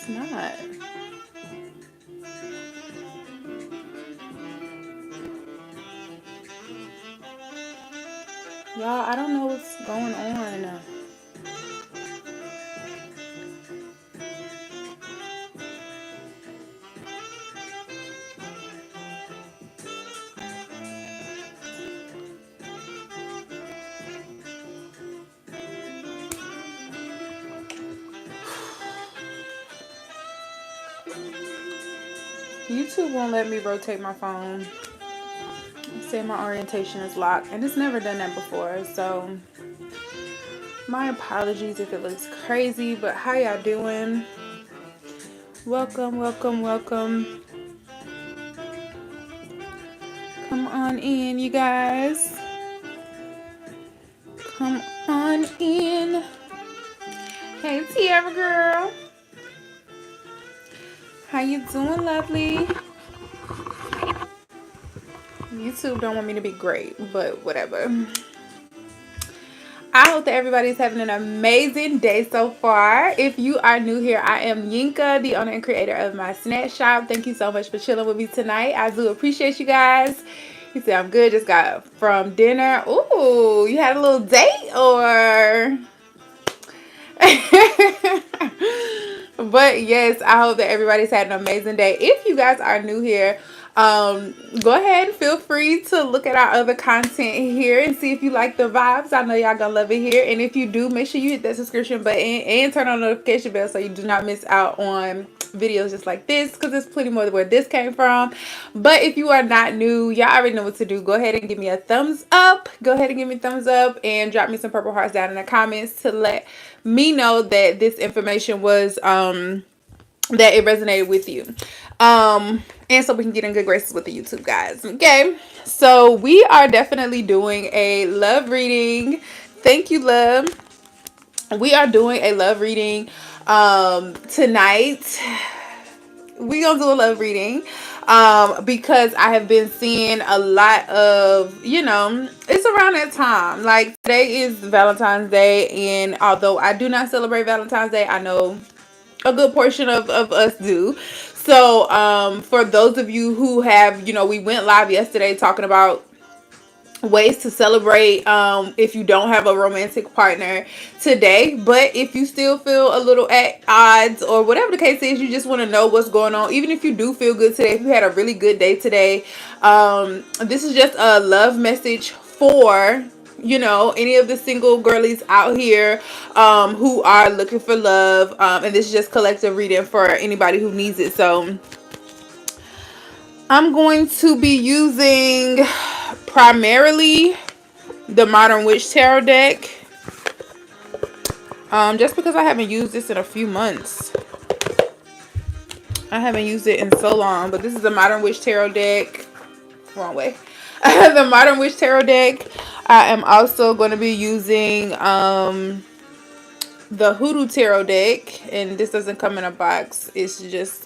It's not. Y'all, I don't know what's going on. YouTube won't let me rotate my phone. Say my orientation is locked, and it's never done that before, so my apologies if it looks crazy. But how y'all doing? Welcome, welcome, welcome. Come on in, you guys. Come on in. Hey, Tiara girl. How you doing, lovely? YouTube don't want me to be great, but whatever. I hope that everybody's having an amazing day so far. If you are new here, I am Yinka, the owner and creator of my snack shop. Thank you so much for chilling with me tonight. I do appreciate you guys. You say I'm good, just got from dinner. Ooh, you had a little date or... But yes, I hope that everybody's had an amazing day. If you guys are new here, go ahead and feel free to look at our other content here and see if you like the vibes. I know y'all gonna love it here. And if you do, make sure you hit that subscription button and turn on the notification bell so you do not miss out on videos just like this, because there's plenty more where this came from. But if you are not new, y'all already know what to do. Go ahead and give me a thumbs up. Go ahead and give me a thumbs up and drop me some purple hearts down in the comments to let me know that this information was that it resonated with you, and so we can get in good graces with the YouTube guys. Okay, so we are definitely doing a love reading. Thank you, love. We are doing a love reading tonight. We gonna do a love reading because I have been seeing a lot of, it's around that time. Like, today is Valentine's Day, and although I do not celebrate Valentine's Day, I know a good portion of us do. So for those of you who have, we went live yesterday talking about ways to celebrate if you don't have a romantic partner today. But if you still feel a little at odds, or whatever the case is, you just want to know what's going on, even if you do feel good today, if you had a really good day today, this is just a love message for any of the single girlies out here who are looking for love, and this is just collective reading for anybody who needs it. So I'm going to be using primarily the Modern Witch Tarot deck, just because I haven't used this in a few months. I haven't used it in so long, but this is the Modern Witch Tarot deck. Wrong way. The Modern Witch Tarot deck. I am also going to be using the Hoodoo Tarot deck, and this doesn't come in a box. It's just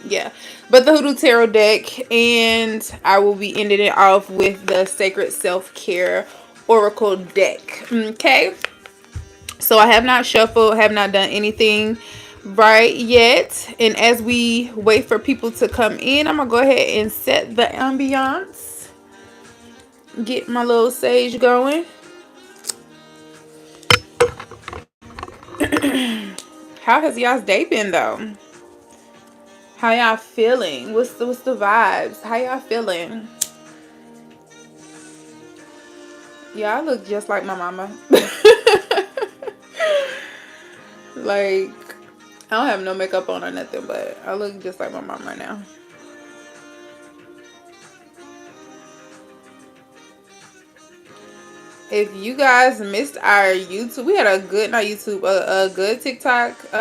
yeah, but the Hoodoo Tarot deck, and I will be ending it off with the Sacred Self-Care Oracle deck. Okay, so I have not shuffled, have not done anything right yet, and as we wait for people to come in, I'm gonna go ahead and set the ambiance, get my little sage going. How has y'all's day been though? How y'all feeling? What's the vibes? How y'all feeling? Y'all look just like my mama. Like, I don't have no makeup on or nothing, but I look just like my mom right now. If you guys missed our YouTube, we had a good, not YouTube, a good TikTok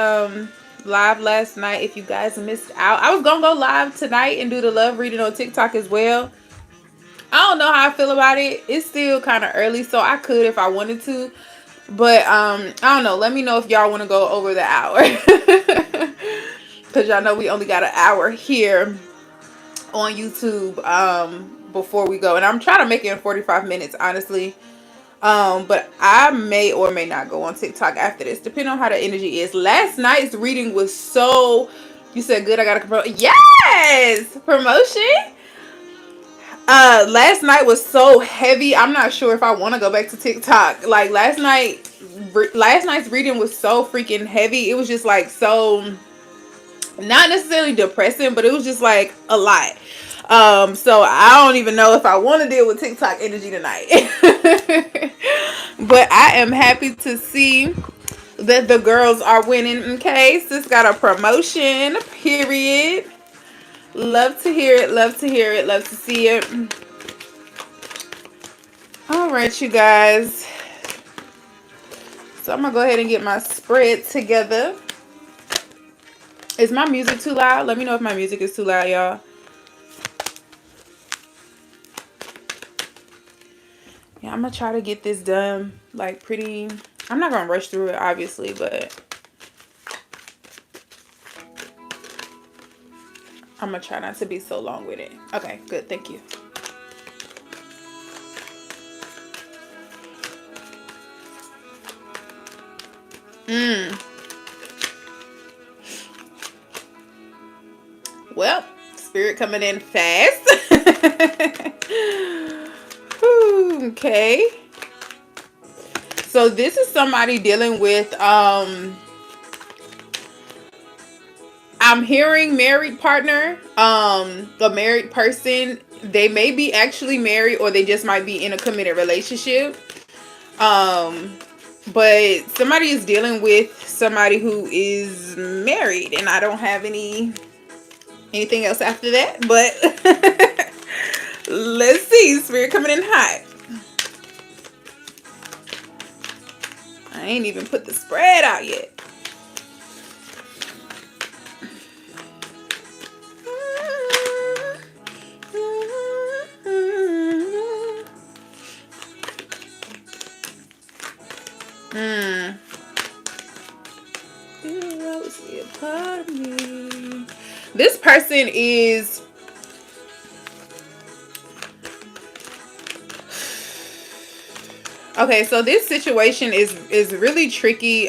live last night. If you guys missed out, I was gonna go live tonight and do the love reading on TikTok as well. I don't know how I feel about it. It's still kind of early, so I could if I wanted to, but I don't know. Let me know if y'all want to go over the hour, because y'all know we only got an hour here on YouTube before we go, and I'm trying to make it in 45 minutes, honestly. But I may or may not go on TikTok after this, depending on how the energy is. Last night's reading was so. You said good. I got a promotion. Yes, promotion. Last night was so heavy. I'm not sure if I want to go back to TikTok. Like last night's reading was so freaking heavy. It was just like so, not necessarily depressing, but it was just like a lot. So I don't even know if I want to deal with TikTok energy tonight. But I am happy to see that the girls are winning. Okay, sis got a promotion. Period. Love to hear it. Love to hear it. Love to see it. All right, you guys. So I'm gonna go ahead and get my spread together. Is my music too loud? Let me know if my music is too loud, y'all. Yeah, I'm gonna try to get this done like pretty. I'm not gonna rush through it, obviously, but I'm gonna try not to be so long with it. Okay, good. Thank you. Well, spirit coming in fast. Okay. So this is somebody dealing with I'm hearing married partner, a married person. They may be actually married or they just might be in a committed relationship. But somebody is dealing with somebody who is married, and I don't have anything else after that, but let's see. Spirit coming in hot. I ain't even put the spread out yet. This person is okay, so this situation is really tricky.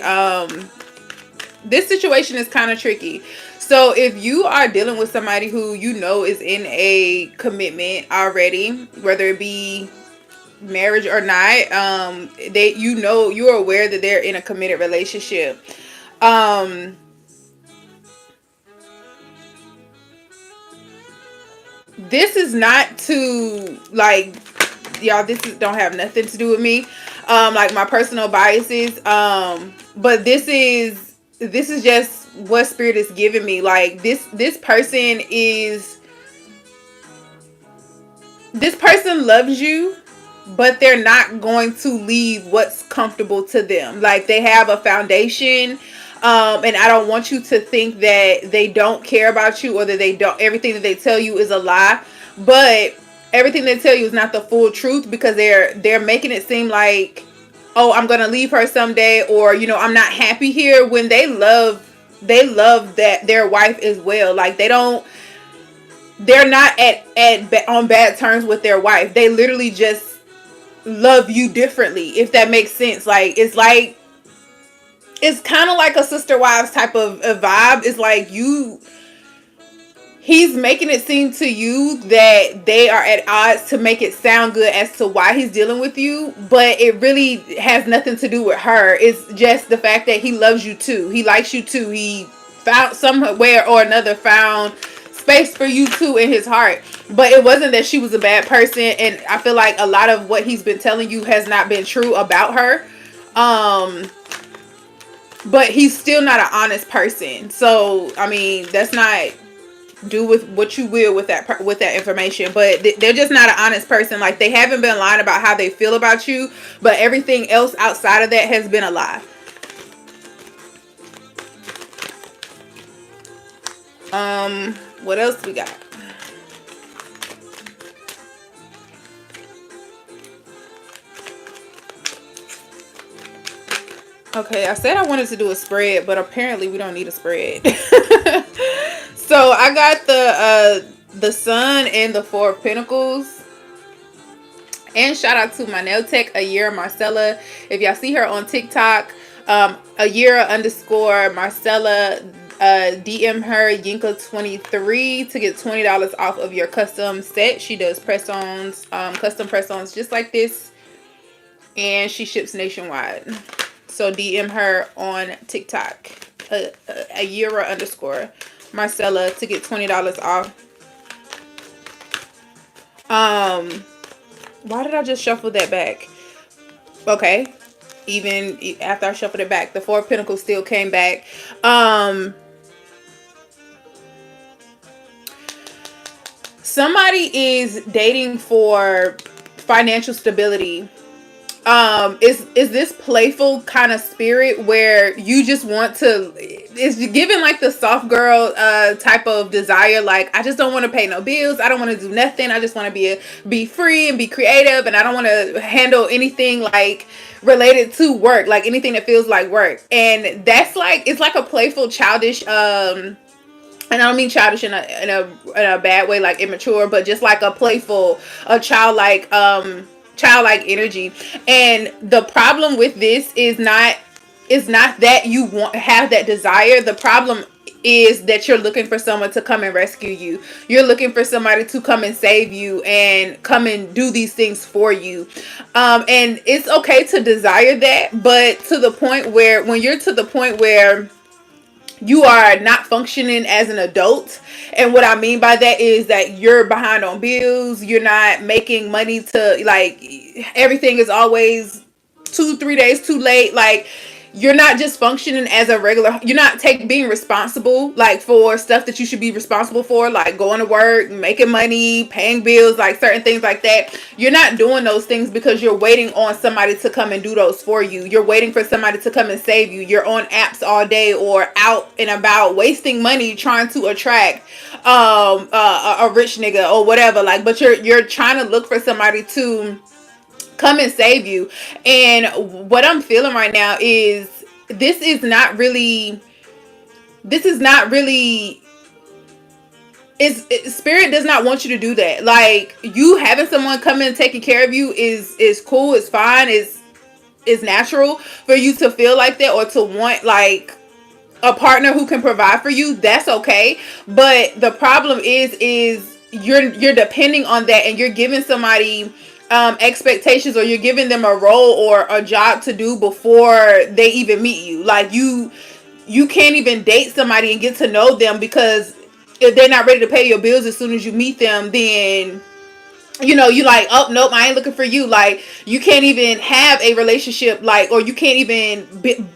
This situation is kind of tricky. So if you are dealing with somebody who you know is in a commitment already, whether it be marriage or not, you're aware that they're in a committed relationship. This is not to like, y'all, don't have nothing to do with me, like my personal biases, but this is just what spirit is giving me. Like this person loves you, but they're not going to leave what's comfortable to them. Like they have a foundation, and I don't want you to think that they don't care about you or that they don't, everything that they tell you is a lie. But everything they tell you is not the full truth, because they're making it seem like, oh, I'm gonna leave her someday, or I'm not happy here, when they love that their wife as well. Like they're not on bad terms with their wife. They literally just love you differently, if that makes sense. It's kind of like a sister wives type of a vibe. It's like he's making it seem to you that they are at odds to make it sound good as to why he's dealing with you, but it really has nothing to do with her. It's just the fact that he loves you too. He likes you too. He found somewhere or another found space for you too in his heart. But it wasn't that she was a bad person, and I feel like a lot of what he's been telling you has not been true about her. But he's still not an honest person. So I mean, that's not, do with what you will with that information, but they're just not an honest person. Like they haven't been lying about how they feel about you, but everything else outside of that has been a lie. What else we got? Okay, I said I wanted to do a spread, but apparently we don't need a spread. So I got the Sun and the Four of Pentacles, And shout out to my nail tech, Ayera Marcella. If y'all see her on TikTok, Ayera underscore Marcella, DM her Yinka23 to get $20 off of your custom set. She does press-ons, custom press-ons just like this, and she ships nationwide. So DM her on TikTok, Ayera underscore Marcella, to get $20 off. Why did I just shuffle that back? Okay. Even after I shuffled it back, the Four of Pentacles still came back. Somebody is dating for financial stability. Is this playful kind of spirit where you just want to, it's given like the soft girl type of desire, like I just don't want to pay no bills, I don't want to do nothing, I just want to be free and be creative, and I don't want to handle anything like related to work, like anything that feels like work. And that's like, it's like a playful childish and I don't mean childish in a bad way, like immature, but just like a playful, a childlike energy. And the problem with this is not that you have that desire. The problem is that you're looking for someone to come and rescue you. You're looking for somebody to come and save you and come and do these things for you. And it's okay to desire that, but to the point where, when you're to the point where you are not functioning as an adult. And what I mean by that is that you're behind on bills, you're not making money to, like, everything is always 2-3 days too late. Like, you're not just functioning as a regular, you're not being responsible, like, for stuff that you should be responsible for, like going to work, making money, paying bills, like certain things like that. You're not doing those things because you're waiting on somebody to come and do those for you. You're waiting for somebody to come and save you. You're on apps all day or out and about wasting money trying to attract a rich nigga or whatever, like, but you're trying to look for somebody to come and save you. And what I'm feeling right now is this is not really spirit does not want you to do that. Like, you having someone come in and taking care of you is cool, it's fine, it's natural for you to feel like that or to want like a partner who can provide for you. That's okay. But the problem is you're depending on that, and you're giving somebody expectations, or you're giving them a role or a job to do before they even meet you. Like, you can't even date somebody and get to know them, because if they're not ready to pay your bills as soon as you meet them, then you like, oh nope, I ain't looking for you. Like, you can't even have a relationship, like, or you can't even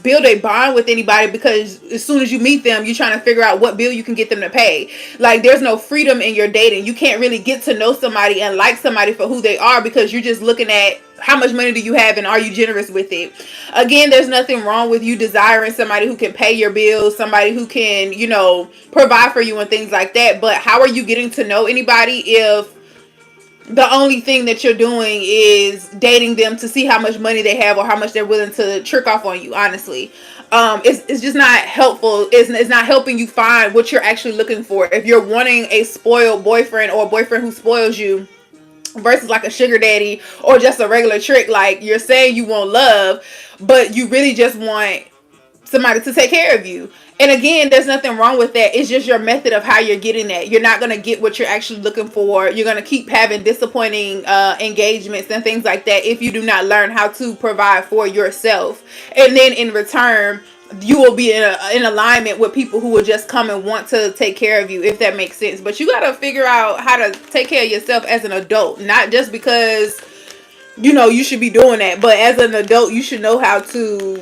build a bond with anybody, because as soon as you meet them, you're trying to figure out what bill you can get them to pay. Like, there's no freedom in your dating. You can't really get to know somebody and like somebody for who they are, because you're just looking at how much money do you have and are you generous with it. Again, there's nothing wrong with you desiring somebody who can pay your bills, somebody who can provide for you and things like that. But how are you getting to know anybody if the only thing that you're doing is dating them to see how much money they have or how much they're willing to trick off on you? Honestly, it's just not helpful. It's not helping you find what you're actually looking for. If you're wanting a spoiled boyfriend, or a boyfriend who spoils you, versus like a sugar daddy or just a regular trick, like, you're saying you want love, but you really just want somebody to take care of you. And again, there's nothing wrong with that. It's just your method of how you're getting that. You're not going to get what you're actually looking for. You're going to keep having disappointing engagements and things like that if you do not learn how to provide for yourself. And then in return, you will be in alignment with people who will just come and want to take care of you, if that makes sense. But you got to figure out how to take care of yourself as an adult, not just because you should be doing that, but as an adult, you should know how to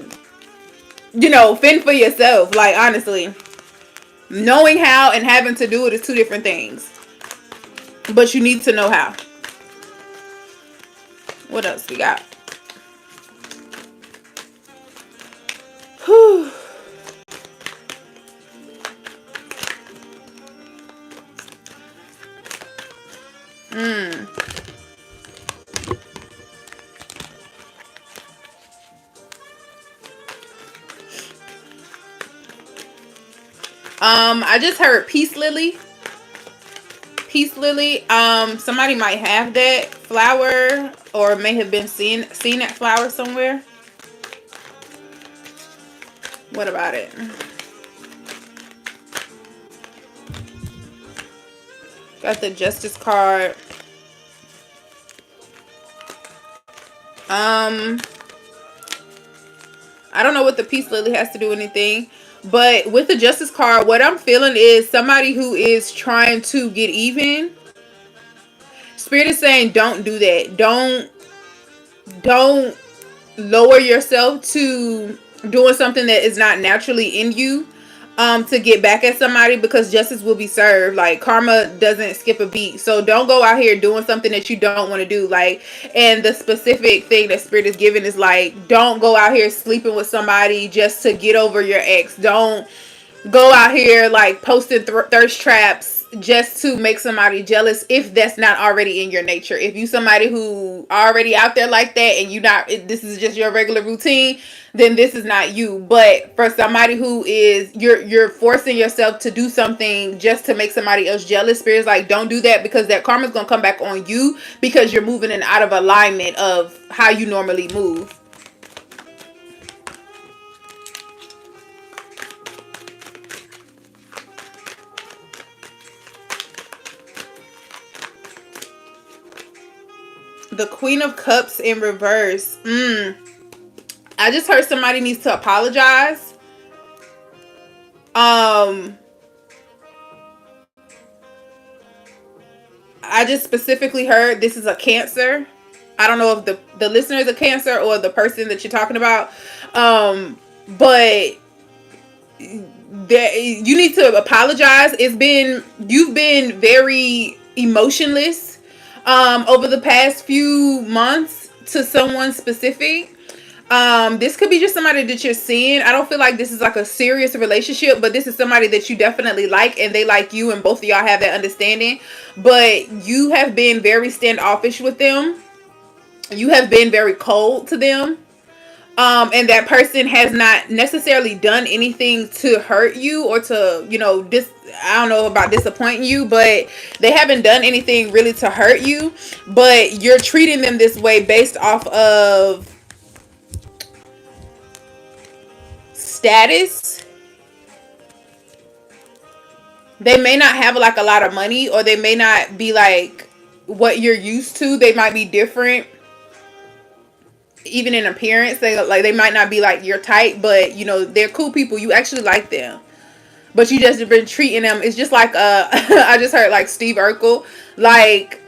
fend for yourself. Like, honestly, knowing how and having to do it is two different things, but you need to know how. What else we got? Whew. I just heard peace lily. Peace lily. Somebody might have that flower. or may have been seen that flower somewhere. What about it? Got the Justice card. I don't know what the peace lily has to do with anything, but with the Justice card, what I'm feeling is somebody who is trying to get even. Spirit is saying, don't do that. Don't lower yourself to doing something that is not naturally in you, to get back at somebody, because justice will be served. Like, karma doesn't skip a beat. So don't go out here doing something that you don't want to do. Like, and the specific thing that Spirit is giving is like, don't go out here sleeping with somebody just to get over your ex. Don't go out here like posting thirst traps just to make somebody jealous, if that's not already in your nature. If you somebody who already out there like that, and you not, this is just your regular routine, then this is not you. But for somebody who is, you're forcing yourself to do something just to make somebody else jealous, Spirit's like, don't do that, because that karma is going to come back on you, because you're moving in out of alignment of how you normally move. The Queen of Cups in reverse. I just heard somebody needs to apologize. I just specifically heard this is a Cancer. I don't know if the listener is a Cancer or the person that you're talking about. But you need to apologize. You've been very emotionless over the past few months to someone specific. This could be just somebody that you're seeing. I don't feel like this is like a serious relationship, but this is somebody that you definitely like, and they like you, and both of y'all have that understanding. But you have been very standoffish with them. You have been very cold to them. And that person has not necessarily done anything to hurt you or to, I don't know about disappointing you, but they haven't done anything really to hurt you. But you're treating them this way based off of status. They may not have like a lot of money, or they may not be like what you're used to. They might be different, even in appearance. They might not be like your type, but they're cool people. You actually like them, but you just have been treating them. It's just like I just heard like Steve Urkel, like,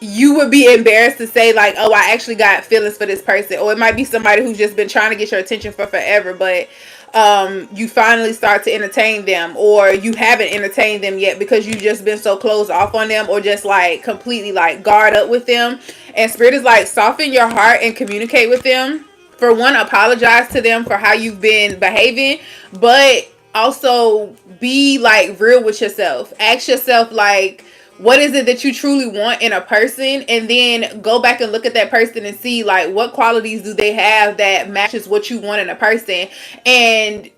you would be embarrassed to say like, oh, I actually got feelings for this person. Or it might be somebody who's just been trying to get your attention for forever, but you finally start to entertain them, or you haven't entertained them yet because you've just been so closed off on them, or just like completely like guard up with them. And Spirit is like, soften your heart and communicate with them. For one, apologize to them for how you've been behaving, but also be like real with yourself. Ask yourself like, what is it that you truly want in a person? And then go back and look at that person and see like, what qualities do they have that matches what you want in a person? And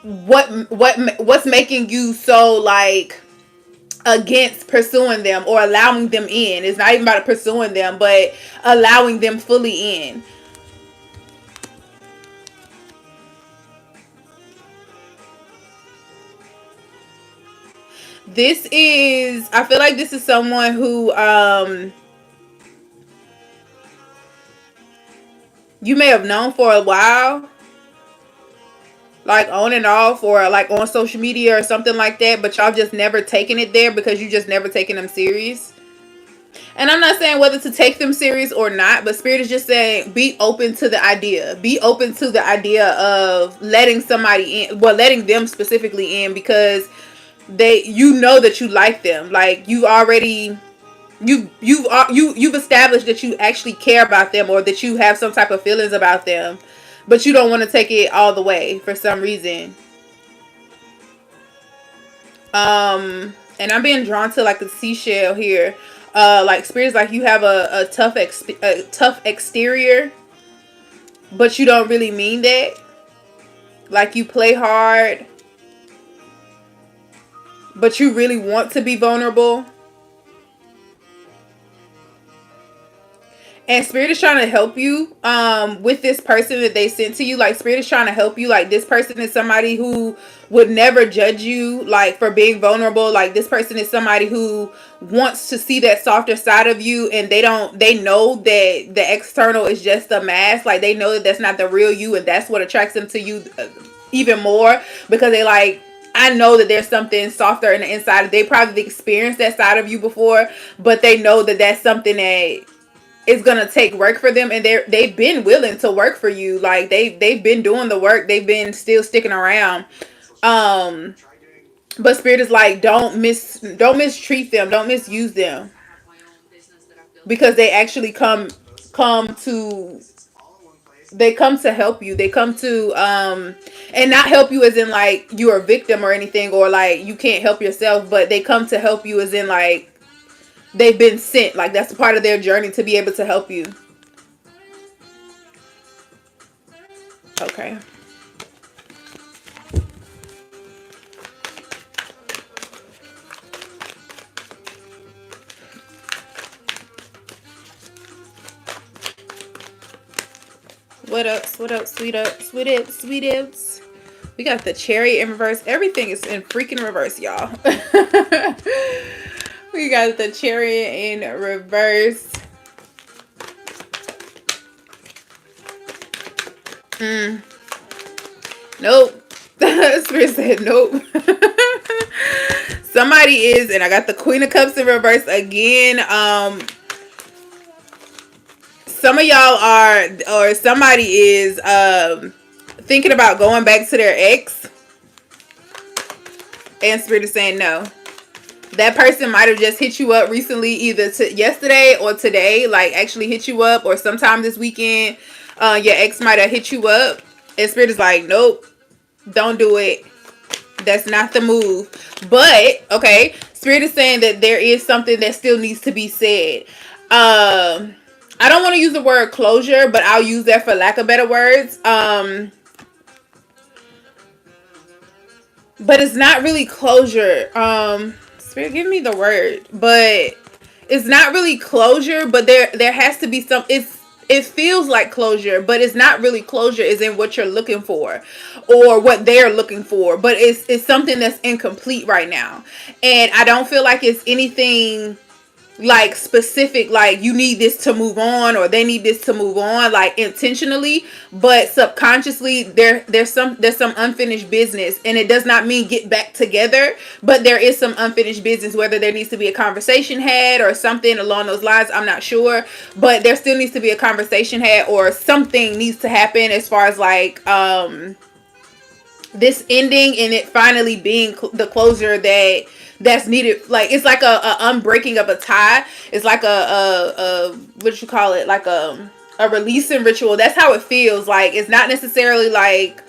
what's making you so like against pursuing them or allowing them in? It's not even about pursuing them, but allowing them fully in. I feel like this is someone who you may have known for a while, like on and off, or like on social media or something like that, but y'all just never taken it there because you just never taken them serious. And I'm not saying whether to take them serious or not, but Spirit is just saying, be open to the idea. Be open to the idea of letting somebody in, well, letting them specifically in, because you know that you like them. Like, you already, you've established that you actually care about them, or that you have some type of feelings about them, but you don't want to take it all the way for some reason. And I'm being drawn to like a seashell here. Like, Spirit's like, you have a tough exterior, but you don't really mean that. Like, you play hard, but you really want to be vulnerable. And Spirit is trying to help you with this person that they sent to you. Like, Spirit is trying to help you. Like, this person is somebody who would never judge you, like, for being vulnerable. Like, this person is somebody who wants to see that softer side of you, and they know that the external is just a mask. Like, they know that that's not the real you, and that's what attracts them to you even more, because they like, I know that there's something softer in the inside. They probably experienced that side of you before, but they know that that's something that it's gonna take work for them, and they've been willing to work for you. Like, they've been doing the work. They've been still sticking around. Um, but Spirit is like, don't mistreat them, don't misuse them, because they actually come to they come to help you. They come to and not help you as in like you're a victim or anything, or like you can't help yourself, but they come to help you as in like they've been sent. Like, that's a part of their journey to be able to help you. Okay. What else? What else? Sweet ups, sweet ups, sweet ups. We got the Chariot in reverse. Everything is in freaking reverse, y'all. We got the Chariot in reverse. Nope. Spirit said nope. Somebody is, and I got the Queen of Cups in reverse again. Some of y'all are, or somebody is thinking about going back to their ex, and Spirit is saying no. That person might have just hit you up recently, either yesterday or today, like actually hit you up, or sometime this weekend. Your ex might have hit you up, and Spirit is like, nope, don't do it. That's not the move. But okay, Spirit is saying that there is something that still needs to be said. I don't want to use the word closure, but I'll use that for lack of better words. But it's not really closure. Spirit, give me the word. But it's not really closure, but there has to be some. It feels like closure, but it's not really closure. Is in what you're looking for, or what they're looking for. But it's something that's incomplete right now, and I don't feel like it's anything like specific, like you need this to move on, or they need this to move on, like intentionally, but subconsciously there's some unfinished business, and it does not mean get back together, but there is some unfinished business, whether there needs to be a conversation had or something along those lines. I'm not sure, but there still needs to be a conversation had, or something needs to happen as far as like this ending, and it finally being the closure that's needed. Like, it's like a unbreaking of a tie. It's like a what you call it, like a releasing ritual. That's how it feels. Like, it's not necessarily like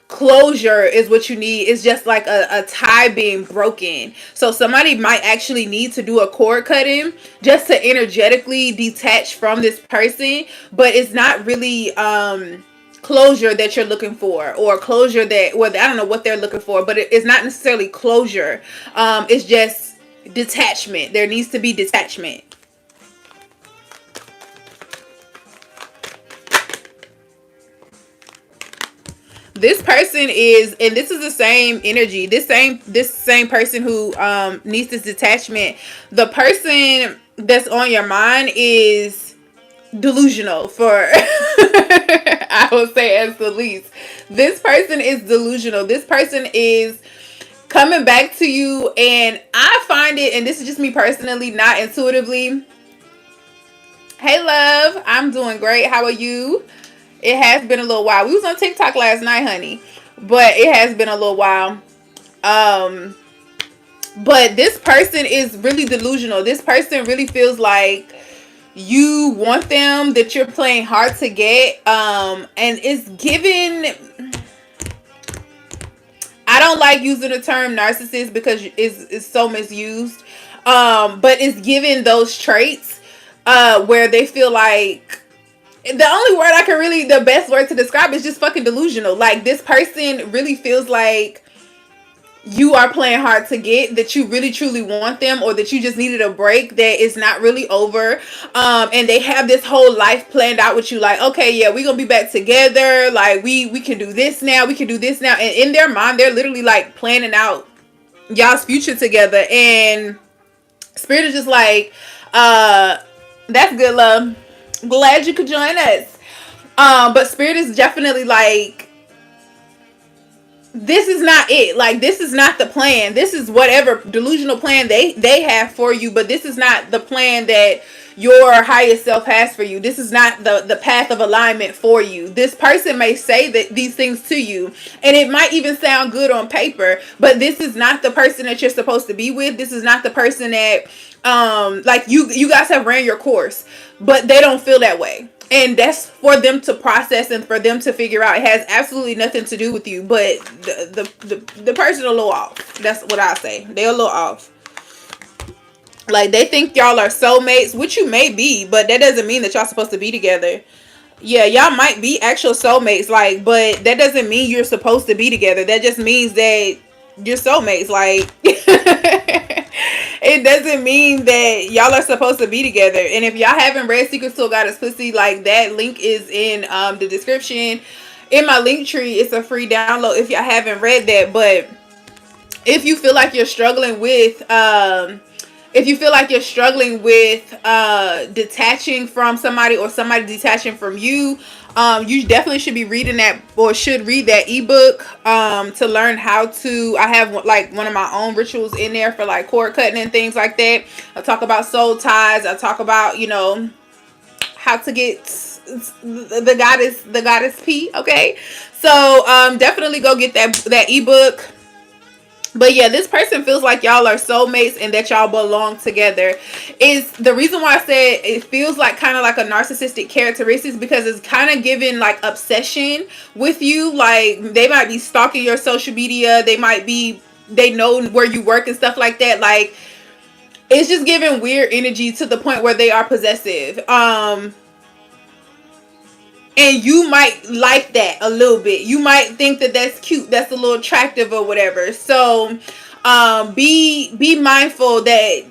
closure is what you need. It's just like a tie being broken. So somebody might actually need to do a cord cutting just to energetically detach from this person, but it's not really closure that you're looking for, or closure that, well, I don't know what they're looking for, but it's not necessarily closure. It's just detachment. There needs to be detachment. This person is, and this is the same energy, this same person who needs this detachment. The person that's on your mind is delusional, for I will say as the least. This person is delusional. This person is coming back to you, and I find it, and this is just me personally, not intuitively. Hey love, I'm doing great. How are you? It has been a little while. We was on TikTok last night, honey, but it has been a little while. But this person is really delusional. This person really feels like you want them, that you're playing hard to get, and it's given, I don't like using the term narcissist because it's so misused, but it's given those traits where they feel like, the only word I can really, the best word to describe is just fucking delusional. Like, this person really feels like you are playing hard to get, that you really truly want them, or that you just needed a break, that is not really over. And they have this whole life planned out with you, like, okay, yeah, we're gonna be back together, like we can do this now, we can do this now. And in their mind, they're literally like planning out y'all's future together. And Spirit is just like, that's good, love, glad you could join us. But Spirit is definitely like, this is not it. Like, this is not the plan. This is whatever delusional plan they have for you, but this is not the plan that your highest self has for you. This is not the path of alignment for you. This person may say that these things to you, and it might even sound good on paper, but this is not the person that you're supposed to be with. This is not the person that like you guys have ran your course, but they don't feel that way. And that's for them to process and for them to figure out. It has absolutely nothing to do with you, but the person a little off. That's what I say. They're a little off. Like, they think y'all are soulmates, which you may be, but that doesn't mean that y'all supposed to be together. Yeah, y'all might be actual soulmates, like, but that doesn't mean you're supposed to be together. That just means that you're soulmates. Like, it doesn't mean that y'all are supposed to be together. And if y'all haven't read Secrets to a Goddess Pussy, like, that link is in the description. In my link tree, it's a free download if y'all haven't read that. But if you feel like you're struggling with detaching from somebody, or somebody detaching from you, you definitely should be reading that, or should read that ebook to learn how to. I have like one of my own rituals in there for like cord cutting and things like that. I talk about soul ties. I talk about, how to get the goddess P. Okay, so definitely go get that ebook. But yeah, this person feels like y'all are soulmates and that y'all belong together. Is the reason why I said it feels like kind of like a narcissistic characteristics, because it's kind of giving like obsession with you. Like, they might be stalking your social media. They know where you work and stuff like that. Like, it's just giving weird energy to the point where they are possessive. And you might like that a little bit. You might think that that's cute. That's a little attractive or whatever. So be mindful that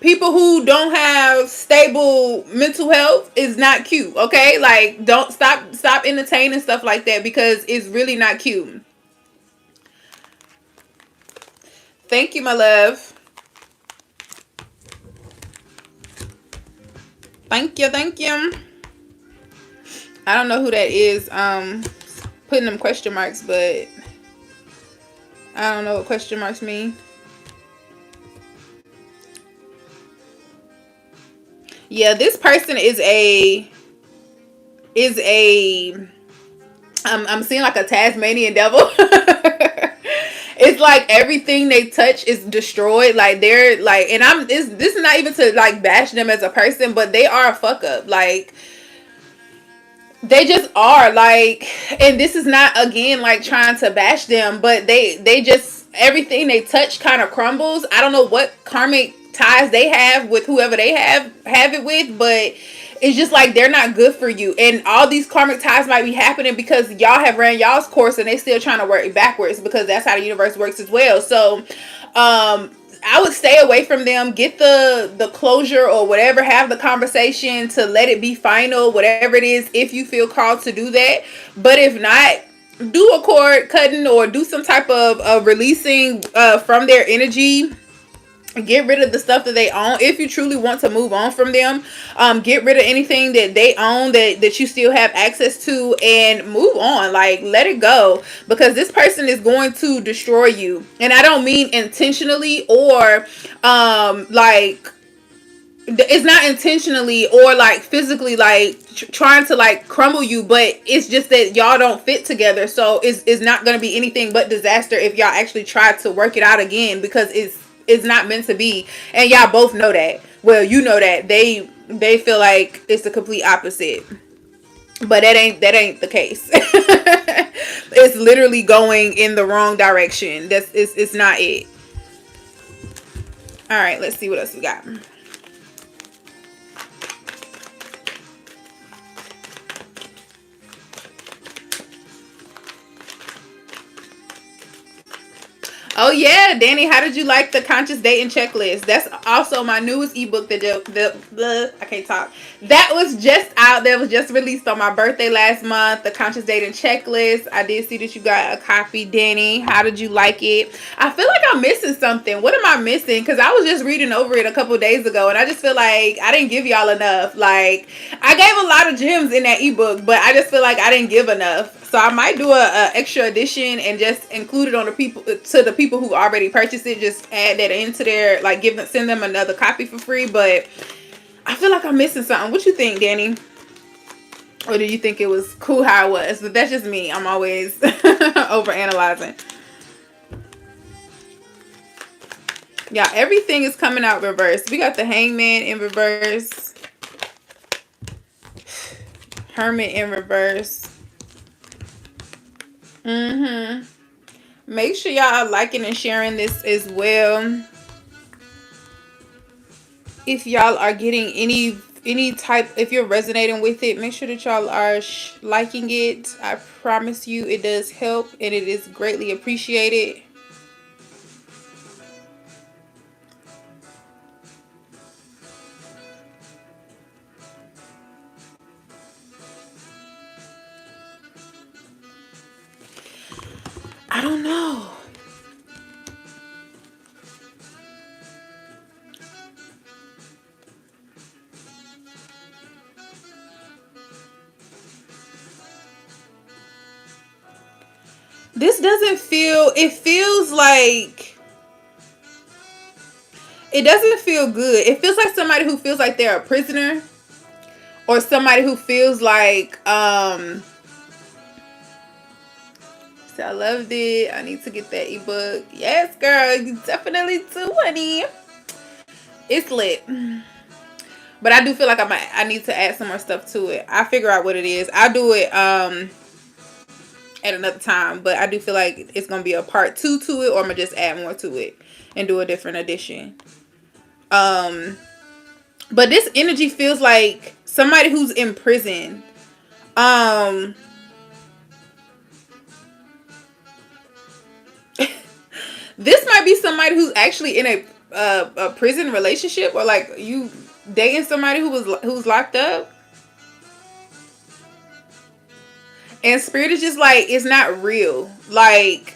people who don't have stable mental health is not cute. Okay? Like, don't stop entertaining stuff like that, because it's really not cute. Thank you, my love. Thank you. I don't know who that is putting them question marks, but I don't know what question marks mean. Yeah, this person I'm seeing like a Tasmanian devil. It's like everything they touch is destroyed. Like, they're like, and this is not even to like bash them as a person, but they are a fuck up. Like, they just are, like, and this is not, again, like trying to bash them, but they just, everything they touch kind of crumbles. I don't know what karmic ties they have with whoever they have it with, but it's just like they're not good for you. And all these karmic ties might be happening because y'all have ran y'all's course and they still trying to work backwards, because that's how the universe works as well. So I would stay away from them. Get the closure or whatever. Have the conversation to let it be final, whatever it is, if you feel called to do that. But if not, do a cord cutting or do some type of releasing from their energy. Get rid of the stuff that they own if you truly want to move on from them. Get rid of anything that they own that you still have access to, and move on. Like, let it go, because this person is going to destroy you. And I don't mean intentionally, or like, it's not intentionally or like physically like trying to like crumble you, but it's just that y'all don't fit together. So it's not going to be anything but disaster if y'all actually try to work it out again, because it's not meant to be. And y'all both know that. Well, you know that they feel like it's the complete opposite, but that ain't the case. It's literally going in the wrong direction. It's not it. All right, let's see what else we got. Oh yeah, Danny, how did you like the conscious dating checklist? That's also my newest ebook that the I can't talk. That was just out. That was just released on my birthday last month. The conscious dating checklist. I did see that you got a copy, Danny. How did you like it? I feel like I'm missing something. What am I missing? Because I was just reading over it a couple days ago, and I just feel like I didn't give y'all enough. Like I gave a lot of gems in that ebook, but I just feel like I didn't give enough. So I might do a extra edition and just include it on the people who already purchased it. Just add that into their, like, send them another copy for free. But I feel like I'm missing something. What you think, Danny? Or do you think it was cool how it was? But that's just me. I'm always over analyzing. Yeah, everything is coming out reverse. We got the Hangman in reverse, Hermit in reverse. Make sure y'all are liking and sharing this as well. If y'all are getting any type, if you're resonating with it, make sure that y'all are liking it. I promise you it does help and it is greatly appreciated. I don't know. This doesn't feel, it feels like, it doesn't feel good. It feels like somebody who feels like they're a prisoner, or somebody who feels like, so I loved it. I need to get that ebook. Yes, girl, you definitely do, honey. It's lit. But I do feel like I need to add some more stuff to it. I'll figure out what it is. I'll do it at another time. But I do feel like it's gonna be a part 2 to it, or I'm gonna just add more to it and do a different edition. But this energy feels like somebody who's in prison. This might be somebody who's actually in a prison relationship, or like you dating somebody who's locked up. And spirit is just like, it's not real. Like,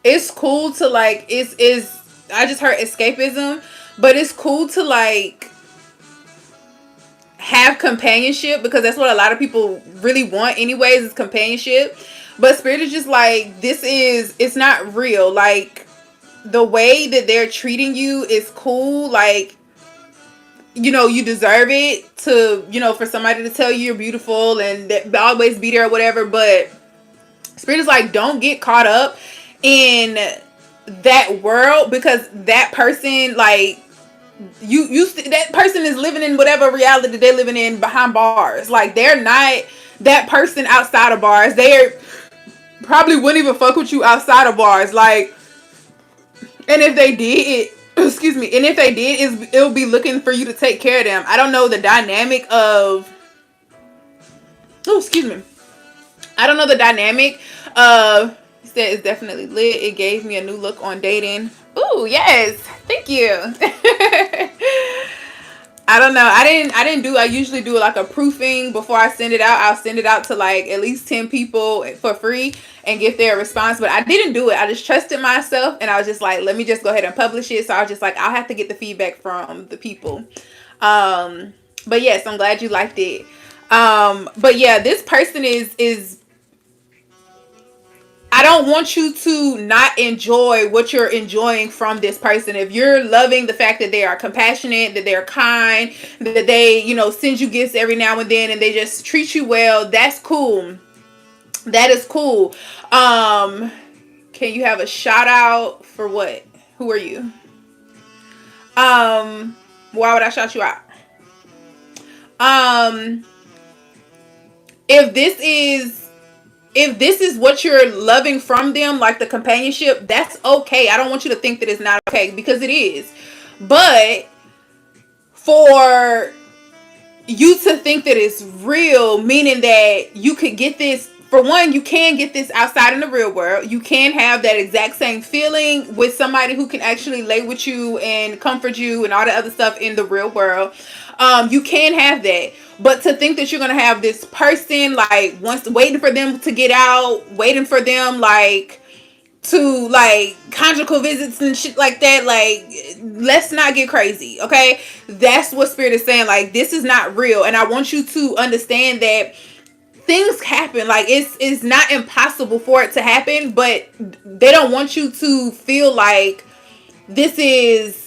it's cool to, like, it's I just heard escapism, but it's cool to, like, have companionship, because that's what a lot of people really want anyways, is companionship. But spirit is just like, it's not real. Like, the way that they're treating you is cool. Like, you know, you deserve it to, you know, for somebody to tell you you're beautiful and that always be there or whatever. But spirit is like, don't get caught up in that world, because that person, like, that person is living in whatever reality they're living in behind bars. Like, they're not that person outside of bars. They probably wouldn't even fuck with you outside of bars. Like, and if they did, excuse me, and if they did, it'll be looking for you to take care of them. I don't know the dynamic of, oh, excuse me, I don't know the dynamic of, said it's definitely lit. It gave me a new look on dating. Ooh, yes, thank you. I don't know. I usually do like a proofing before I send it out. I'll send it out to like at least 10 people for free and get their response. But I didn't do it. I just trusted myself, and I was just like, let me just go ahead and publish it. So I was just like, I'll have to get the feedback from the people. But yes, I'm glad you liked it. But yeah, this person is I don't want you to not enjoy what you're enjoying from this person. If you're loving the fact that they are compassionate, that they're kind, that they, you know, send you gifts every now and then, and they just treat you well, that's cool. That is cool. Can you have a shout out for what? Who are you? Why would I shout you out? If this is what you're loving from them, like the companionship, that's okay. I don't want you to think that it's not okay, because it is. But for you to think that it's real, meaning that you could get this for one, you can get this outside in the real world. You can have that exact same feeling with somebody who can actually lay with you and comfort you and all the other stuff in the real world. You can have that. But to think that you're going to have this person, like, once waiting for them to get out, waiting for them, like, to, like, conjugal visits and shit like that, like, let's not get crazy, okay? That's what Spirit is saying. Like, this is not real. And I want you to understand that things happen. Like, it's not impossible for it to happen, but they don't want you to feel like this is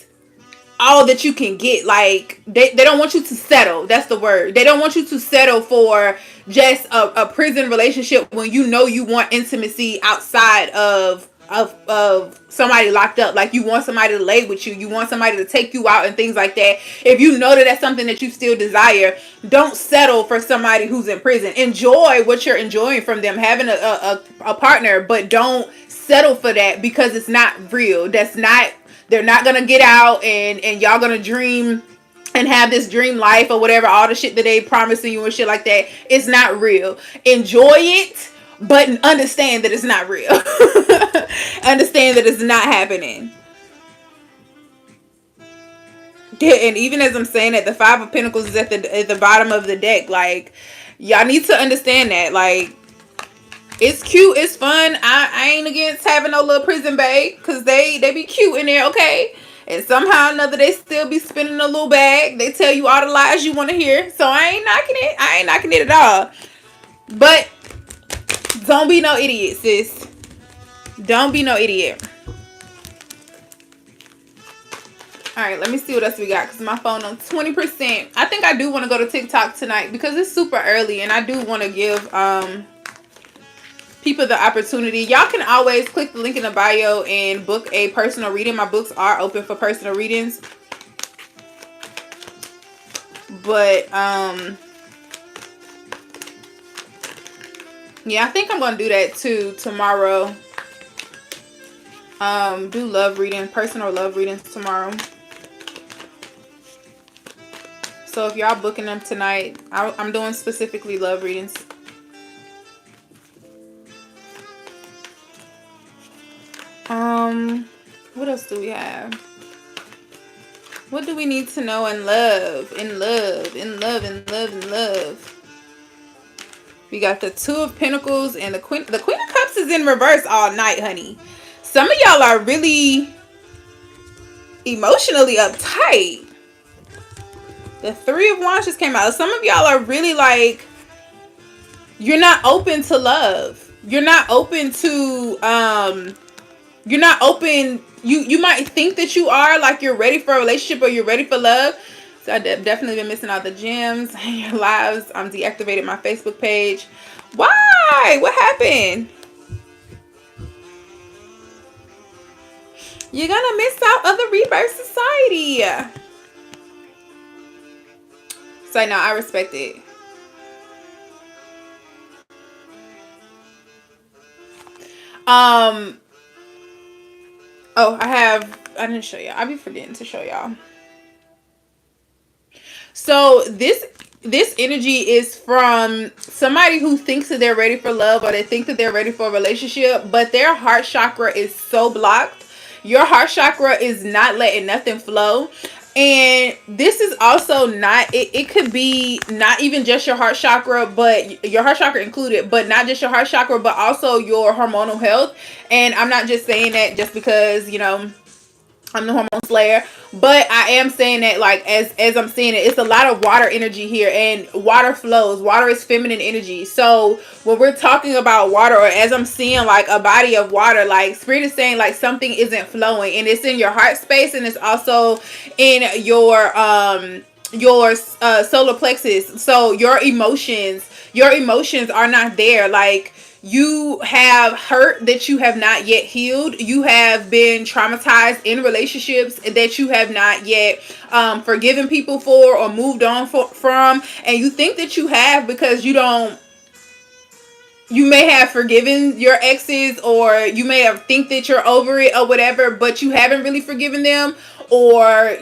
all that you can get. Like, they don't want you to settle. That's the word. They don't want you to settle for just a prison relationship when you know you want intimacy outside of somebody locked up. Like, you want somebody to lay with you, you want somebody to take you out and things like that. If you know that that's something that you still desire, don't settle for somebody who's in prison. Enjoy what you're enjoying from them, having a partner, but don't settle for that, because it's not real. That's not, they're not gonna get out and y'all gonna dream and have this dream life or whatever, all the shit that they promising you and shit like that. It's not real. Enjoy it, but understand that it's not real. Understand that it's not happening. Yeah, and even as I'm saying that, the Five of Pentacles is at the bottom of the deck. Like, y'all need to understand that. Like, it's cute, it's fun. I ain't against having no little prison babe, because they be cute in there, okay? And somehow or another, they still be spinning a little bag. They tell you all the lies you want to hear. So I ain't knocking it. I ain't knocking it at all. But don't be no idiot, sis. Don't be no idiot. Alright, let me see what else we got, because my phone on 20%. I think I do want to go to TikTok tonight, because it's super early, and I do want to give people the opportunity. Y'all can always click the link in the bio and book a personal reading. My books are open for personal readings. But yeah, I think I'm gonna do that too tomorrow. Do love reading, personal love readings tomorrow. So if y'all booking them tonight, I'm doing specifically love readings. What else do we have? What do we need to know in love? In love, in love, in love, in love. We got the Two of Pentacles and the Queen. The Queen of Cups is in reverse all night, honey. Some of y'all are really emotionally uptight. The Three of Wands just came out. Some of y'all are really like, you're not open to love. You're not open to, you're not open. You might think that you are, like you're ready for a relationship or you're ready for love. So I've definitely been missing out the gems in your lives. I'm deactivated my Facebook page. Why? What happened? You're gonna miss out on the Rebirth Society. So no, I respect it. Oh, I didn't show y'all. I be forgetting to show y'all. So this energy is from somebody who thinks that they're ready for love, or they think that they're ready for a relationship, but their heart chakra is so blocked. Your heart chakra is not letting nothing flow. And this is also not, it could be not even just your heart chakra, but your heart chakra included, but not just your heart chakra, but also your hormonal health. And I'm not just saying that just because, you know, I'm the hormone slayer, but I am saying that, like, as I'm seeing it, it's a lot of water energy here, and water flows. Water is feminine energy. So when we're talking about water, or as I'm seeing like a body of water, like Spirit is saying like something isn't flowing, and it's in your heart space, and it's also in your solar plexus. So your emotions are not there. Like, you have hurt that you have not yet healed. You have been traumatized in relationships that you have not yet forgiven people for or moved on from. And you think that you have, because you may have forgiven your exes, or you may have think that you're over it or whatever, but you haven't really forgiven them, or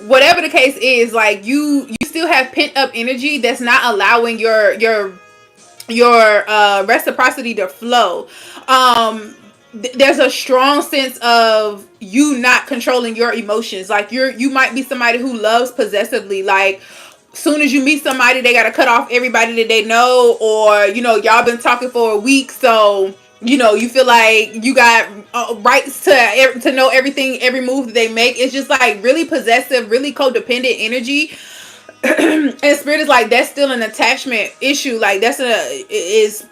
whatever the case is, like you still have pent up energy that's not allowing your your reciprocity to flow. There's a strong sense of you not controlling your emotions. Like you might be somebody who loves possessively. Like soon as you meet somebody, they gotta cut off everybody that they know, or y'all been talking for a week, so you feel like you got rights to know everything, every move that they make. It's just like really possessive, really codependent energy. And spirit is like, that's still an attachment issue. Like that's is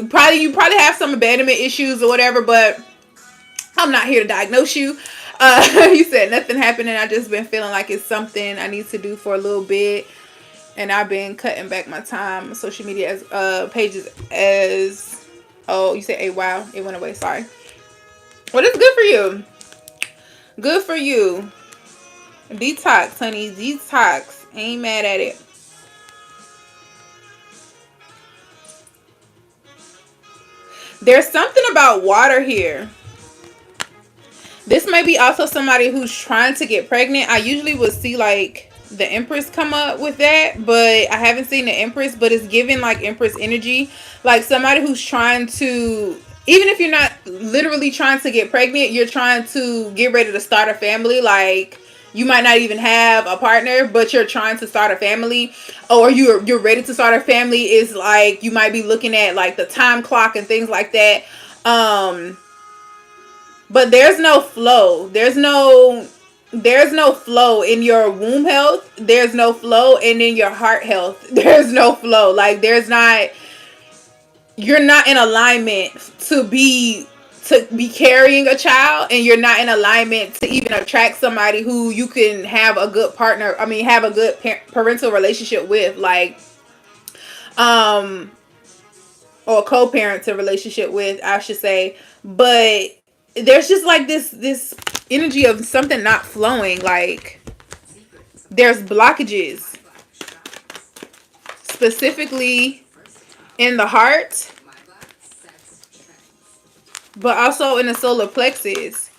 probably, you probably have some abandonment issues or whatever, but I'm not here to diagnose you. You said nothing happened, and I just been feeling like it's something I need to do for a little bit, and I've been cutting back my time on social media as pages as. Oh, you said a wow, it went away. Sorry. Well, it's good for you. Good for you. Detox, honey. Detox. Ain't mad at it. There's something about water here. This may be also somebody who's trying to get pregnant. I usually would see like the Empress come up with that, but I haven't seen the Empress, but it's giving like Empress energy. Like somebody who's trying to, even if you're not literally trying to get pregnant, you're trying to get ready to start a family. Like you might not even have a partner, but you're trying to start a family, or you're ready to start a family. Is like you might be looking at like the time clock and things like that. But there's no flow. There's no flow in your womb health. There's no flow, and in your heart health. There's no flow. Like you're not in alignment to be carrying a child, and you're not in alignment to even attract somebody who you can have a good partner. I mean, have a good parental relationship with, like, or co-parenting relationship with, I should say. But there's just like this energy of something not flowing. Like there's blockages, specifically in the heart, but also in the solar plexus.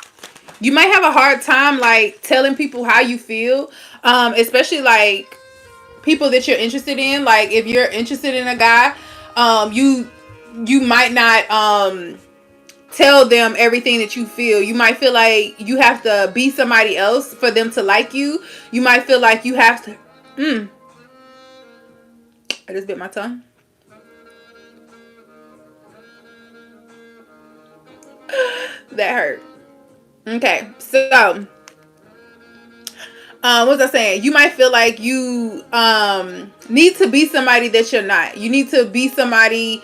You might have a hard time like telling people how you feel, especially like people that you're interested in. Like if you're interested in a guy, you might not tell them everything that you feel. You might feel like you have to be somebody else for them to like you. You might feel like you have to. I just bit my tongue. That hurt. Okay, so what was I saying? You might feel like you need to be somebody that you're not. You need to be somebody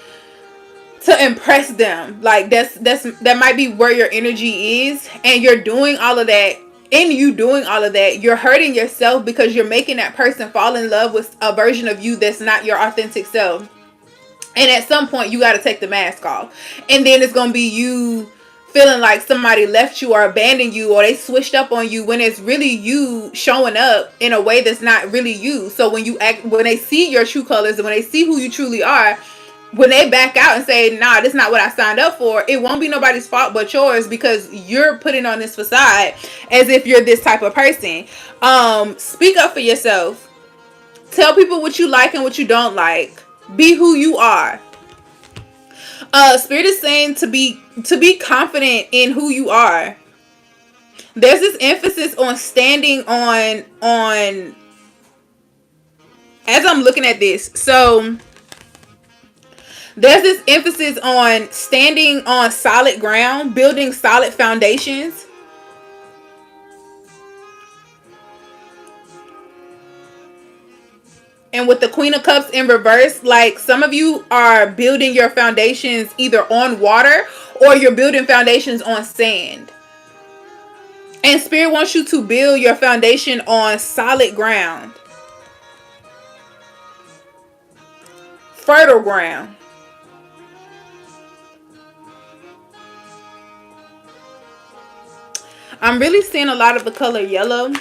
to impress them. Like that might be where your energy is, and you're doing all of that. In you doing all of that, you're hurting yourself because you're making that person fall in love with a version of you that's not your authentic self. And at some point, you got to take the mask off, and then it's gonna be you feeling like somebody left you or abandoned you, or they switched up on you, when it's really you showing up in a way that's not really you. So when they see your true colors, and when they see who you truly are, when they back out and say, nah, this is not what I signed up for, it won't be nobody's fault but yours, because you're putting on this facade as if you're this type of person. Speak up for yourself. Tell people what you like and what you don't like. Be who you are. Spirit is saying to be confident in who you are. There's this emphasis on standing on as I'm looking at this. So there's this emphasis on standing on solid ground, building solid foundations. And with the Queen of Cups in reverse, like some of you are building your foundations either on water, or you're building foundations on sand. And Spirit wants you to build your foundation on solid ground. Fertile ground. I'm really seeing a lot of the color yellow.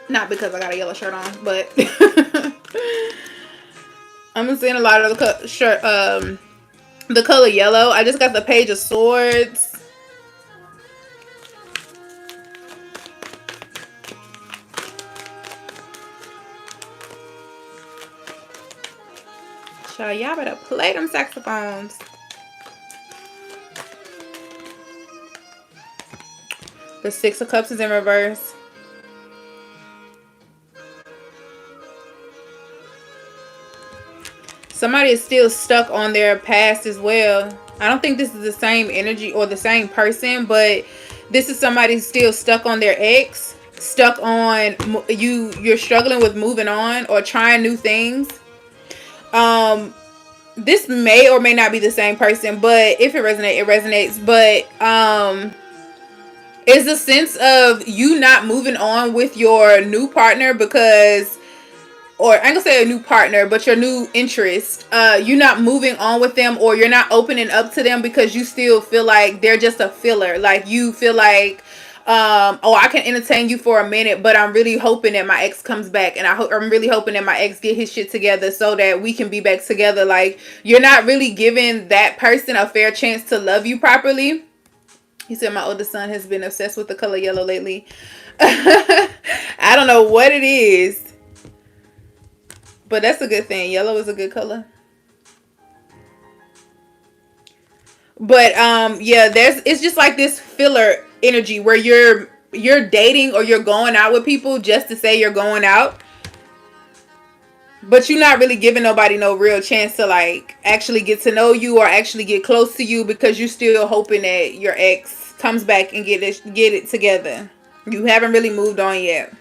Not because I got a yellow shirt on, but I'm seeing a lot of the color yellow. I just got the Page of Swords. Y'all better play them saxophones. The Six of Cups is in reverse. Somebody is still stuck on their past as well. I don't think this is the same energy or the same person, but this is somebody still stuck on their ex, stuck on you're struggling with moving on or trying new things. This may or may not be the same person, but if it resonates, it resonates. But it's a sense of you not moving on with your new partner because, or I ain't gonna say a new partner, but your new interest. You're not moving on with them, or you're not opening up to them because you still feel like they're just a filler. Like you feel like, oh, I can entertain you for a minute, but I'm really hoping that my ex comes back, and I'm really hoping that my ex get his shit together so that we can be back together. Like you're not really giving that person a fair chance to love you properly. He said my oldest son has been obsessed with the color yellow lately. I don't know what it is, but that's a good thing. Yellow is a good color. But yeah, it's just like this filler energy where you're dating or you're going out with people just to say you're going out. But you're not really giving nobody no real chance to like actually get to know you or actually get close to you because you're still hoping that your ex comes back and get it together. You haven't really moved on yet.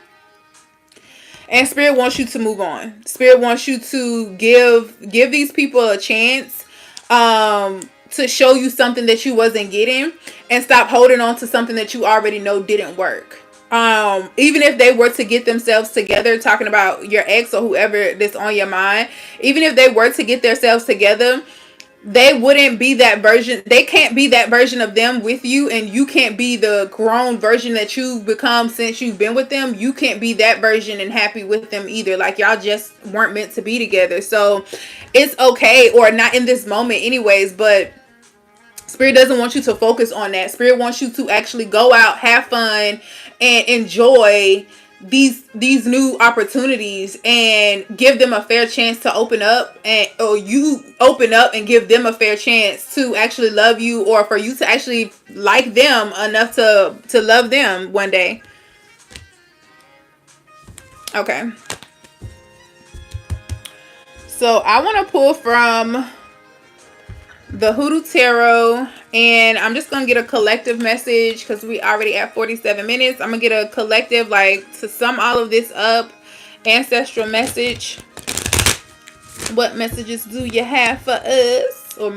And Spirit wants you to move on. Spirit wants you to give these people a chance to show you something that you wasn't getting and stop holding on to something that you already know didn't work. Even if they were to get themselves together, talking about your ex or whoever that's on your mind, even if they were to get themselves together, they wouldn't be that version. They can't be that version of them with you, and you can't be the grown version that you've become since you've been with them. You can't be that version and happy with them either. Like y'all just weren't meant to be together. So it's okay, or not in this moment anyways, but Spirit doesn't want you to focus on that. Spirit wants you to actually go out, have fun, and enjoy these new opportunities and give them a fair chance to open up, and or you open up and give them a fair chance to actually love you, or for you to actually like them enough to love them one day. Okay. So I want to pull from the Hoodoo Tarot, and I'm just gonna get a collective message because we already at 47 minutes. I'm gonna get a collective, like, to sum all of this up, ancestral message. What messages do you have for us? Or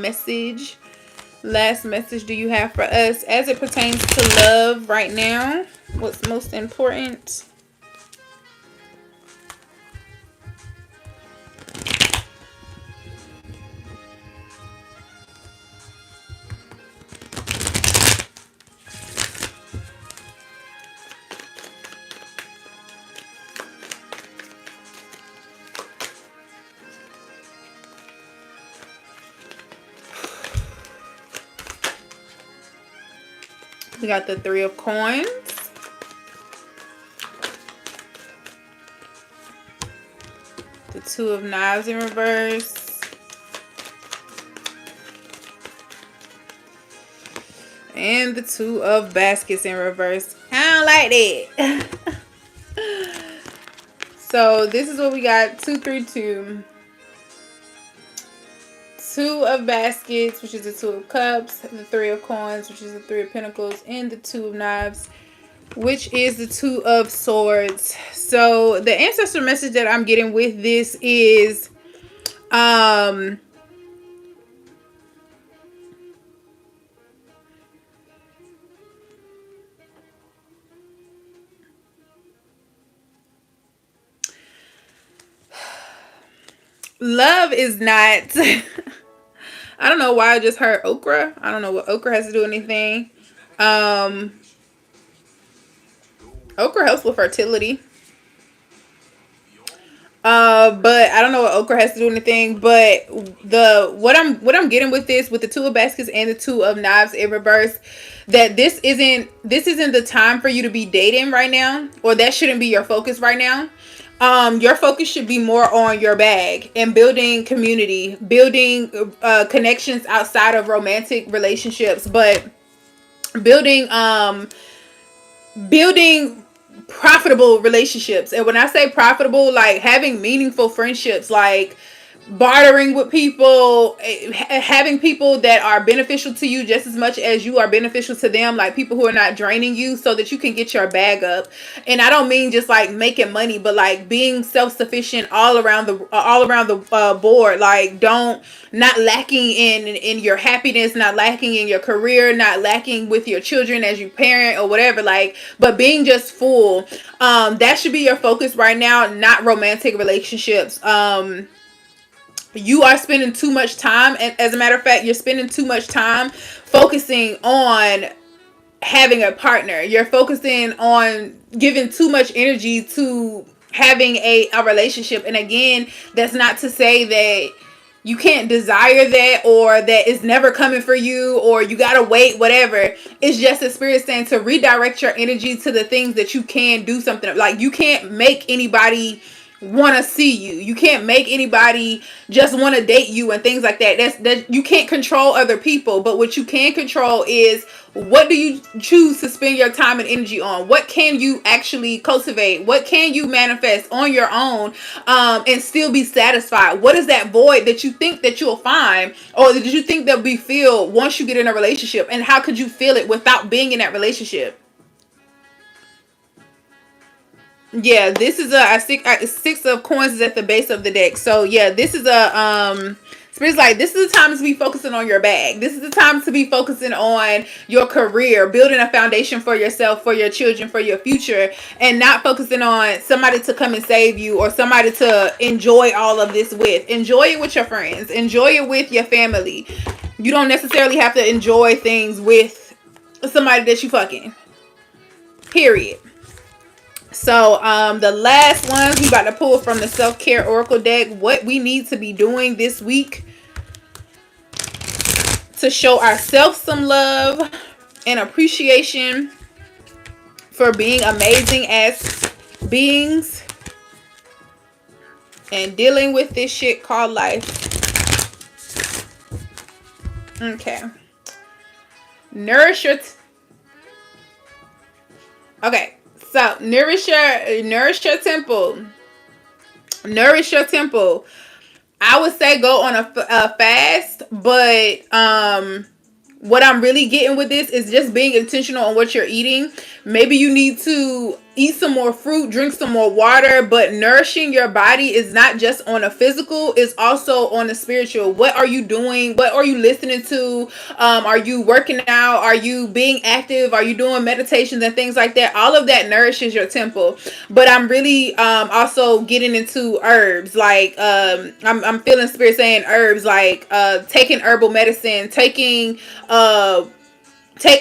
last message do you have for us as it pertains to love right now? What's most important? We got the Three of Coins. The Two of Knives in reverse. And the Two of Baskets in reverse. I don't like that. So this is what we got. 2, 3, 2. Two of Baskets, which is the Two of Cups, the Three of Coins, which is the Three of Pentacles, and the Two of Knives, which is the Two of Swords. So the ancestor message that I'm getting with this is love is not I don't know why I just heard okra. I don't know what okra has to do with anything. Okra helps with fertility. But I don't know what okra has to do with anything. But what I'm getting with this, with the Two of Baskets and the Two of Knives in reverse, that this isn't the time for you to be dating right now, or that shouldn't be your focus right now. Your focus should be more on your bag and building community, building connections outside of romantic relationships, but building building profitable relationships. And when I say profitable, like having meaningful friendships, like bartering with people, having people that are beneficial to you just as much as you are beneficial to them, like people who are not draining you, so that you can get your bag up. And I don't mean just like making money, but like being self-sufficient all around the board. Like don't not lacking in your happiness, not lacking in your career, not lacking with your children as you parent or whatever, like, but being just full. That should be your focus right now, not romantic relationships. You are spending too much time, and as a matter of fact, you're spending too much time focusing on having a partner. You're focusing on giving too much energy to having a relationship. And again, that's not to say that you can't desire that, or that it's never coming for you, or you gotta wait, whatever. It's just a spirit saying to redirect your energy to the things that you can do something. Like, you can't make anybody want to see you. You can't make anybody just want to date you and things like that. That you can't control other people, but what you can control is, what do you choose to spend your time and energy on? What can you actually cultivate? What can you manifest on your own, and still be satisfied? What is that void that you think that you'll find, or that you think that'll be filled once you get in a relationship? And how could you feel it without being in that relationship? Yeah, this is a six of coins is at the base of the deck. So yeah, this is Spirit's like, this is the time to be focusing on your bag. This is the time to be focusing on your career, building a foundation for yourself, for your children, for your future, and not focusing on somebody to come and save you, or somebody to enjoy all of this with. Enjoy it with your friends. Enjoy it with your family. You don't necessarily have to enjoy things with somebody that you fucking. Period. So the last one we about to pull from the self-care oracle deck, what we need to be doing this week to show ourselves some love and appreciation for being amazing as beings and dealing with this shit called life. Okay. Nourish your okay. So nourish your temple. Nourish your temple. I would say go on a fast, but what I'm really getting with this is just being intentional on what you're eating. Maybe you need to eat some more fruit, drink some more water, but nourishing your body is not just on a physical, it's also on the spiritual. What are you doing? What are you listening to? Are you working out? Are you being active? Are you doing meditations and things like that? All of that nourishes your temple. But I'm really also getting into herbs. Like I'm feeling spirit saying herbs, like taking herbal medicine,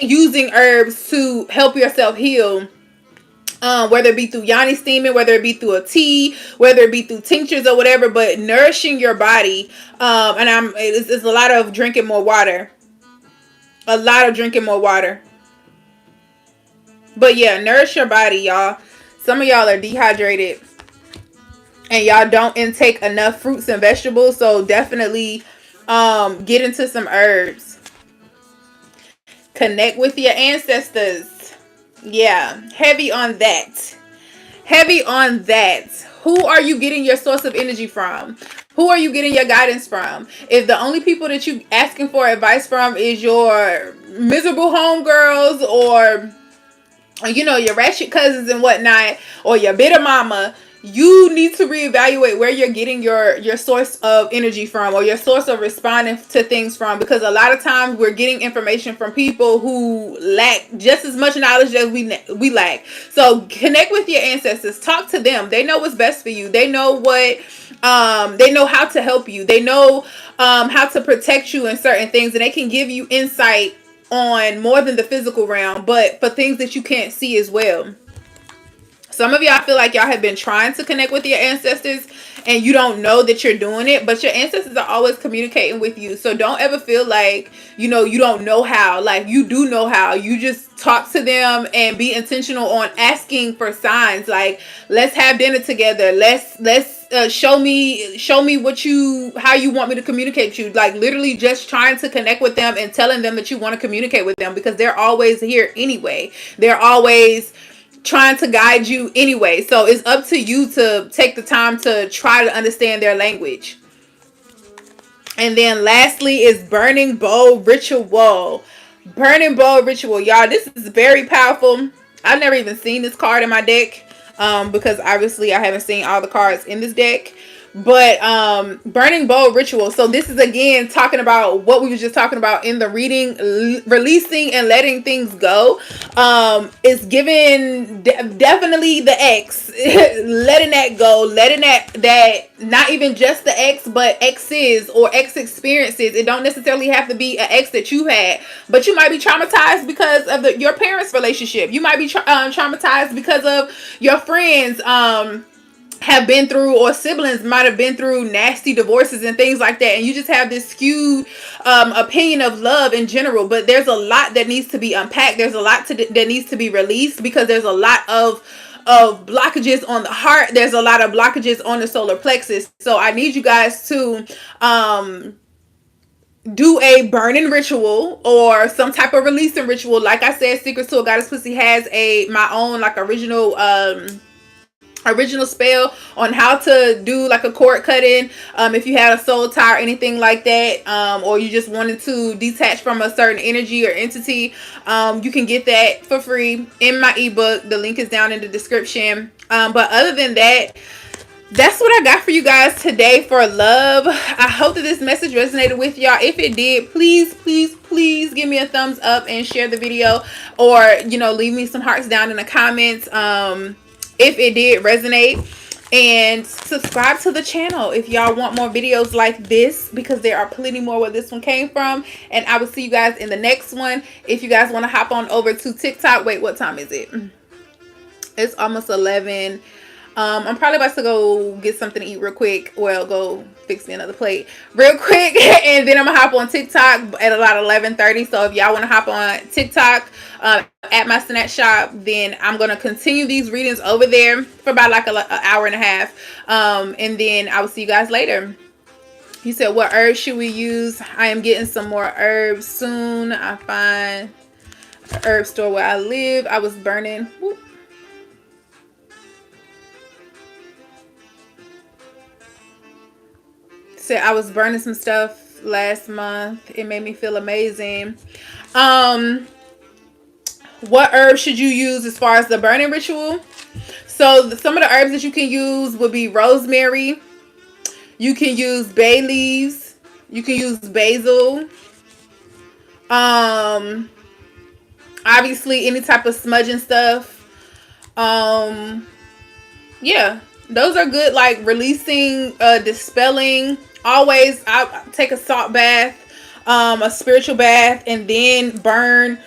using herbs to help yourself heal. Whether it be through yoni steaming, whether it be through a tea, whether it be through tinctures or whatever, but nourishing your body. And it's a lot of drinking more water. A lot of drinking more water. But yeah, nourish your body, y'all. Some of y'all are dehydrated and y'all don't intake enough fruits and vegetables, so definitely get into some herbs. Connect with your ancestors. Yeah, heavy on that. Heavy on that. Who are you getting your source of energy from? Who are you getting your guidance from? If the only people that you asking for advice from is your miserable homegirls, or your ratchet cousins and whatnot, or your bitter mama, you need to reevaluate where you're getting your source of energy from, or your source of responding to things from, because a lot of times we're getting information from people who lack just as much knowledge as we lack. So connect with your ancestors, talk to them. They know what's best for you. They know they know how to help you. They know how to protect you in certain things, and they can give you insight on more than the physical realm, but for things that you can't see as well. Some of y'all feel like y'all have been trying to connect with your ancestors and you don't know that you're doing it, but your ancestors are always communicating with you. So don't ever feel like, you know, you don't know how. Like, you do know how. You just talk to them and be intentional on asking for signs. Like, let's have dinner together. Let's show me what you, how you want me to communicate with you. Like, literally just trying to connect with them and telling them that you want to communicate with them, because they're always here anyway. They're always trying to guide you anyway. So it's up to you to take the time to try to understand their language. And then lastly is burning bowl ritual. Burning bowl ritual, y'all. This is very powerful. I've never even seen this card in my deck, because obviously I haven't seen all the cards in this deck. But burning bowl ritual. So this is again talking about what we were just talking about in the reading, releasing and letting things go. It's giving definitely the ex, letting that go, letting that not even just the ex, but exes or ex experiences. It don't necessarily have to be an ex that you had, but you might be traumatized because of your parents' relationship. You might be traumatized because of your friends have been through, or siblings might have been through nasty divorces and things like that, and you just have this skewed opinion of love in general. But there's a lot that needs to be unpacked. There's a lot that needs to be released, because there's a lot of blockages on the heart. There's a lot of blockages on the solar plexus. So I need you guys to do a burning ritual or some type of releasing ritual. Like I said, Secrets to a Goddess Pussy has my own like original spell on how to do like a cord cutting, if you had a soul tie or anything like that, or you just wanted to detach from a certain energy or entity. You can get that for free in my ebook. The link is down in the description. But other than that, that's what I got for you guys today for love. I hope that this message resonated with y'all. If it did, please give me a thumbs up and share the video, or leave me some hearts down in the comments if it did resonate, and subscribe to the channel if y'all want more videos like this, because there are plenty more where this one came from. And I will see you guys in the next one. If you guys want to hop on over to TikTok, wait, what time is it? It's almost 11. I'm probably about to go get something to eat real quick. Well, go fix me another plate real quick, and then I'm gonna hop on TikTok at about 11:30. So if y'all want to hop on TikTok at my snack shop, then I'm gonna continue these readings over there for about like an hour and a half, and then I will see you guys later. He said, what herbs should we use? I am getting some more herbs soon. I find a herb store where I live. I was burning. Whoop. Said I was burning some stuff last month. It made me feel amazing. What herbs should you use as far as the burning ritual? So some of the herbs that you can use would be rosemary. You can use bay leaves. You can use basil. Obviously any type of smudging stuff. Yeah, those are good, like releasing, dispelling. Always I take a salt bath, a spiritual bath, and then burn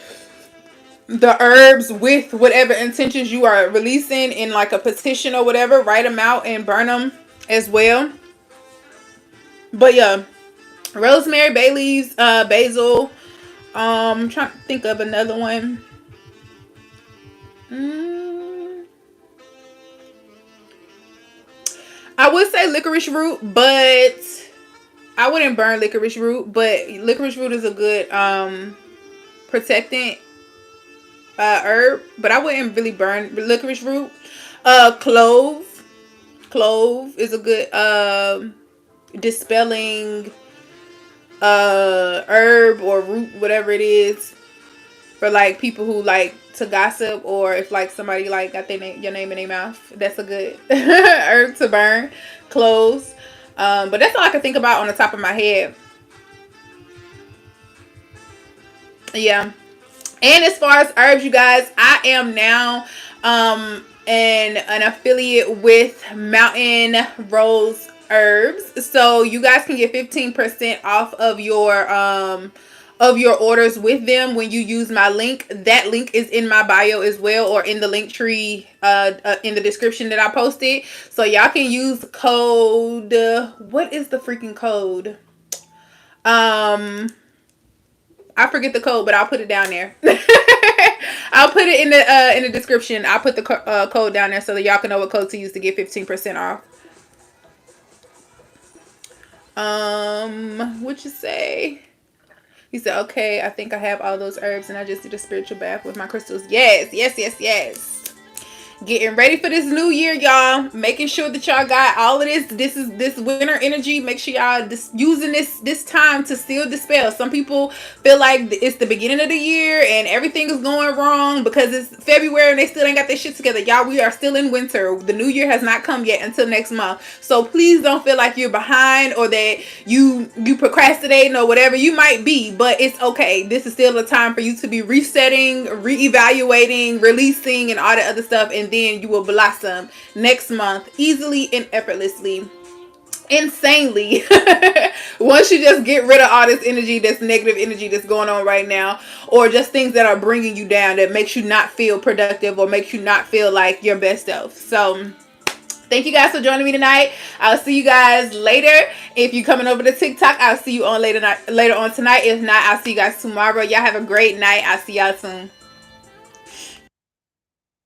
the herbs with whatever intentions you are releasing in like a petition or whatever. Write them out and burn them as well. But yeah, rosemary, bay leaves, basil. I'm trying to think of another one. I would say licorice root, but I wouldn't burn licorice root. But licorice root is a good protectant herb, but I wouldn't really burn licorice root. Clove is a good dispelling herb or root, whatever it is, for like people who like to gossip, or if like somebody like got your name in their mouth. That's a good herb to burn. Cloves. But that's all I can think about on the top of my head. Yeah. And as far as herbs, you guys, I am now an affiliate with Mountain Rose Herbs. So you guys can get 15% off of your of your orders with them when you use my link. That link is in my bio as well, or in the link tree in the description that I posted. So y'all can use code, what is the freaking code? I forget the code, but I'll put it down there. I'll put it in the description. I'll put the code down there so that y'all can know what code to use to get 15% off. What you say? He said, okay, I think I have all those herbs and I just did a spiritual bath with my crystals. Yes, yes, yes, yes. Getting ready for this new year, y'all. Making sure that y'all got all of this. This is this winter energy. Make sure y'all using this time to still dispel. Some people feel like it's the beginning of the year and everything is going wrong because it's February and they still ain't got their shit together. Y'all, we are still in winter. The new year has not come yet until next month. So please don't feel like you're behind or that you procrastinating or whatever you might be. But it's okay. This is still a time for you to be resetting, reevaluating, releasing, and all the other stuff. And then you will blossom next month easily and effortlessly, insanely. Once you just get rid of all this energy, this negative energy that's going on right now, or just things that are bringing you down that makes you not feel productive or makes you not feel like your best self. So thank you guys for joining me tonight. I'll see you guys later. If you're coming over to TikTok, I'll see you on later on tonight. If not, I'll see you guys tomorrow. Y'all have a great night. I'll see y'all soon.